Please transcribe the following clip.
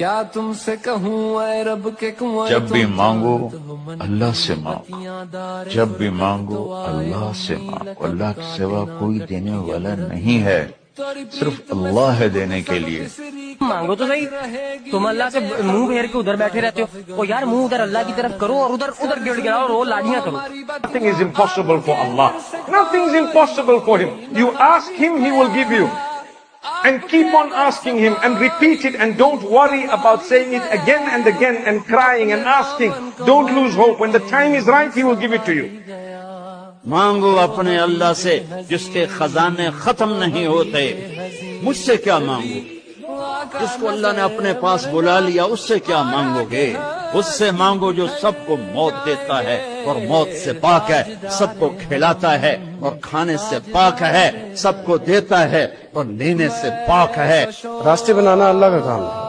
کیا تم سے کہوں اے رب کے کنویں، جب بھی مانگو اللہ سے مانگو، جب بھی مانگو اللہ سے مانگو، اللہ کے سوا کوئی دینے والا نہیں ہے، صرف اللہ ہے دینے کے لیے۔ مانگو تو صحیح، تم اللہ سے منہ پھیر کے ادھر بیٹھے رہتے ہو، اور یار منہ ادھر اللہ کی طرف کرو اور ادھر گڑ گڑاؤ اور وہ لاڈیاں کرو۔ Nothing is impossible for Allah. Nothing is impossible for Him. You ask Him, He will give you. And keep on asking Him and repeat it, and don't worry about saying it again and again and crying and asking. Don't lose hope. When the time is right, He will give it to you. مانگو اپنے اللہ سے جس کے خزانے ختم نہیں ہوتے۔ مجھ سے کیا مانگو؟ جس کو اللہ نے اپنے پاس بلا لیا اس سے کیا مانگو گے؟ اس سے مانگو جو سب کو موت دیتا ہے اور موت سے پاک ہے، سب کو کھلاتا ہے اور کھانے سے پاک ہے، سب کو دیتا ہے اور لینے سے پاک ہے۔ راستے بنانا اللہ کا کام ہے۔